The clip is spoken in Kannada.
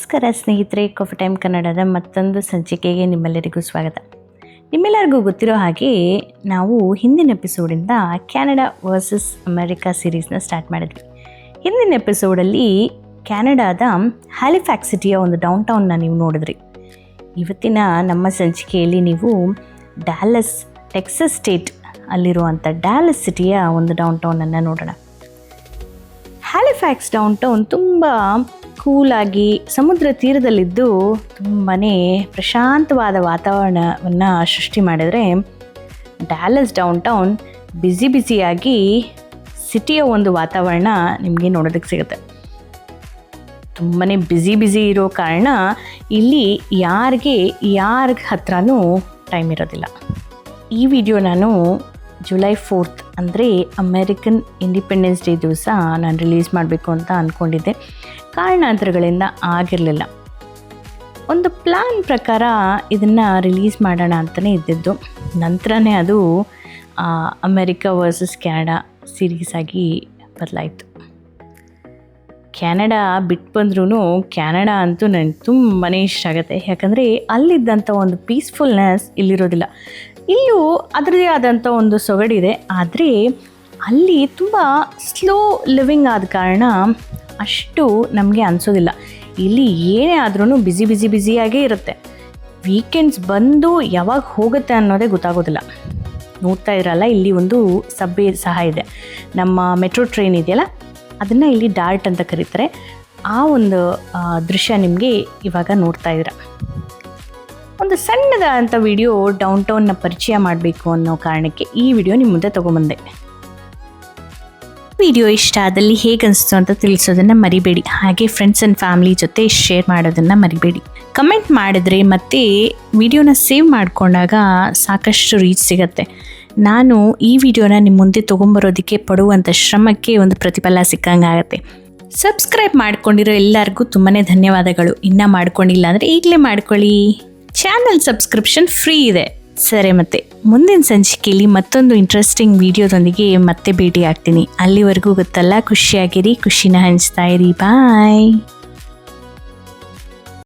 ನಮಸ್ಕಾರ ಸ್ನೇಹಿತರೆ, ಕಾಫಿ ಟೈಮ್ ಕನ್ನಡದ ಮತ್ತೊಂದು ಸಂಚಿಕೆಗೆ ನಿಮ್ಮೆಲ್ಲರಿಗೂ ಸ್ವಾಗತ. ನಿಮ್ಮೆಲ್ಲರಿಗೂ ಗೊತ್ತಿರೋ ಹಾಗೆ ನಾವು ಹಿಂದಿನ ಎಪಿಸೋಡಿಂದ ಕ್ಯಾನಡಾ ವರ್ಸಸ್ ಅಮೆರಿಕಾ ಸೀರೀಸ್ನ ಸ್ಟಾರ್ಟ್ ಮಾಡಿದ್ವಿ. ಹಿಂದಿನ ಎಪಿಸೋಡಲ್ಲಿ ಕ್ಯಾನಡಾದ ಹ್ಯಾಲಿಫ್ಯಾಕ್ಸ್ ಸಿಟಿಯ ಒಂದು ಡೌನ್ ಟೌನ್ನ ನೀವು ನೋಡಿದ್ರಿ. ಇವತ್ತಿನ ನಮ್ಮ ಸಂಚಿಕೆಯಲ್ಲಿ ನೀವು ಡ್ಯಾಲಸ್, ಟೆಕ್ಸಸ್ ಸ್ಟೇಟ್ ಅಲ್ಲಿರುವಂಥ ಡ್ಯಾಲಸ್ ಸಿಟಿಯ ಒಂದು ಡೌನ್ ಟೌನನ್ನು ನೋಡೋಣ. ಹ್ಯಾಲಿಫ್ಯಾಕ್ಸ್ ಡೌನ್ ಟೌನ್ ತುಂಬ ಕೂಲಾಗಿ ಸಮುದ್ರ ತೀರದಲ್ಲಿದ್ದು ತುಂಬಾ ಪ್ರಶಾಂತವಾದ ವಾತಾವರಣವನ್ನು ಸೃಷ್ಟಿ ಮಾಡಿದರೆ, ಡ್ಯಾಲಸ್ ಡೌನ್ ಟೌನ್ ಬ್ಯುಸಿಯಾಗಿ ಸಿಟಿಯ ಒಂದು ವಾತಾವರಣ ನಿಮಗೆ ನೋಡೋದಕ್ಕೆ ಸಿಗುತ್ತೆ. ತುಂಬಾ ಬ್ಯುಸಿ ಇರೋ ಕಾರಣ ಇಲ್ಲಿ ಯಾರ ಹತ್ರನೂ ಟೈಮ್ ಇರೋದಿಲ್ಲ. ಈ ವಿಡಿಯೋ ನಾನು ಜುಲೈ 4 ಅಂದರೆ ಅಮೇರಿಕನ್ ಇಂಡಿಪೆಂಡೆನ್ಸ್ ಡೇ ದಿವಸ ನಾನು ರಿಲೀಸ್ ಮಾಡಬೇಕು ಅಂತ ಅಂದ್ಕೊಂಡಿದ್ದೆ. ಕಾರಣಾಂತರಗಳಿಂದ ಆಗಿರಲಿಲ್ಲ. ಒಂದು ಪ್ಲ್ಯಾನ್ ಪ್ರಕಾರ ಇದನ್ನು ರಿಲೀಸ್ ಮಾಡೋಣ ಅಂತಲೇ ಇದ್ದಿದ್ದು. ನಂತರನೇ ಅದು ಅಮೇರಿಕಾ ವರ್ಸಸ್ ಕ್ಯಾನಡಾ ಸೀರೀಸ್ ಆಗಿ ಬದಲಾಯಿತು. ಕ್ಯಾನಡಾ ಬಿಟ್ಟು ಬಂದ್ರೂ ಕ್ಯಾನಡಾ ಅಂತೂ ನನಗೆ ತುಂಬಾ ಇಷ್ಟ ಆಗುತ್ತೆ. ಯಾಕಂದರೆ ಅಲ್ಲಿದ್ದಂಥ ಒಂದು ಪೀಸ್ಫುಲ್ನೆಸ್ ಇಲ್ಲಿರೋದಿಲ್ಲ. ಇಲ್ಲೂ ಅದರದೇ ಆದಂಥ ಒಂದು ಸೊಗಡಿದೆ, ಆದರೆ ಅಲ್ಲಿ ತುಂಬ ಸ್ಲೋ ಲಿವಿಂಗ್ ಆದ ಕಾರಣ ಅಷ್ಟು ನಮಗೆ ಅನಿಸೋದಿಲ್ಲ. ಇಲ್ಲಿ ಏನೇ ಆದ್ರೂ ಬ್ಯುಸಿಯಾಗೇ ಇರುತ್ತೆ. ವೀಕೆಂಡ್ಸ್ ಬಂದು ಯಾವಾಗ ಹೋಗುತ್ತೆ ಅನ್ನೋದೇ ಗೊತ್ತಾಗೋದಿಲ್ಲ. ನೋಡ್ತಾ ಇರಲ್ಲ, ಇಲ್ಲಿ ಒಂದು ಸಬ್ವೇ ಸಹ ಇದೆ. ನಮ್ಮ ಮೆಟ್ರೋ ಟ್ರೈನ್ ಇದೆಯಲ್ಲ, ಅದನ್ನು ಇಲ್ಲಿ ಡಾರ್ಟ್ ಅಂತ ಕರೀತಾರೆ. ಆ ಒಂದು ದೃಶ್ಯ ನಿಮಗೆ ಇವಾಗ ನೋಡ್ತಾ ಇದ್ದೀರ. ಒಂದು ಸಣ್ಣದಾದಂಥ ವಿಡಿಯೋ ಡೌನ್ ಟೌನ್ನ ಪರಿಚಯ ಮಾಡಬೇಕು ಅನ್ನೋ ಕಾರಣಕ್ಕೆ ಈ ವಿಡಿಯೋ ನಿಮ್ಮ ಮುಂದೆ ತೊಗೊಂಬಂದೆ. ವಿಡಿಯೋ ಇಷ್ಟ ಆದಲ್ಲಿ ಹೇಗೆ ಅನಿಸ್ತು ಅಂತ ತಿಳಿಸೋದನ್ನು ಮರಿಬೇಡಿ. ಹಾಗೆ ಫ್ರೆಂಡ್ಸ್ ಆ್ಯಂಡ್ ಫ್ಯಾಮಿಲಿ ಜೊತೆ ಶೇರ್ ಮಾಡೋದನ್ನು ಮರಿಬೇಡಿ. ಕಮೆಂಟ್ ಮಾಡಿದ್ರೆ ಮತ್ತು ವಿಡಿಯೋನ ಸೇವ್ ಮಾಡಿಕೊಂಡಾಗ ಸಾಕಷ್ಟು ರೀಚ್ ಸಿಗುತ್ತೆ. ನಾನು ಈ ವಿಡಿಯೋನ ನಿಮ್ಮ ಮುಂದೆ ತೊಗೊಂಬರೋದಕ್ಕೆ ಪಡುವಂಥ ಶ್ರಮಕ್ಕೆ ಒಂದು ಪ್ರತಿಫಲ ಸಿಕ್ಕಂಗಾಗತ್ತೆ. ಸಬ್ಸ್ಕ್ರೈಬ್ ಮಾಡ್ಕೊಂಡಿರೋ ಎಲ್ಲರಿಗೂ ತುಂಬಾ ಧನ್ಯವಾದಗಳು. ಇನ್ನೂ ಮಾಡ್ಕೊಂಡಿಲ್ಲ ಅಂದರೆ ಈಗಲೇ ಮಾಡ್ಕೊಳ್ಳಿ. ಚಾನಲ್ ಸಬ್ಸ್ಕ್ರಿಪ್ಷನ್ ಫ್ರೀ ಇದೆ. ಸರಿ, ಮತ್ತೆ ಮುಂದಿನ ಸಂಚಿಕೆಯಲ್ಲಿ ಮತ್ತೊಂದು ಇಂಟ್ರೆಸ್ಟಿಂಗ್ ವಿಡಿಯೋದೊಂದಿಗೆ ಮತ್ತೆ ಭೇಟಿ ಆಗ್ತೀನಿ. ಅಲ್ಲಿವರೆಗೂ ಗೊತ್ತಲ್ಲ, ಖುಷಿಯಾಗಿರಿ, ಖುಷಿನ ಹಂಚ್ತಾ ಇರಿ. ಬಾಯ್.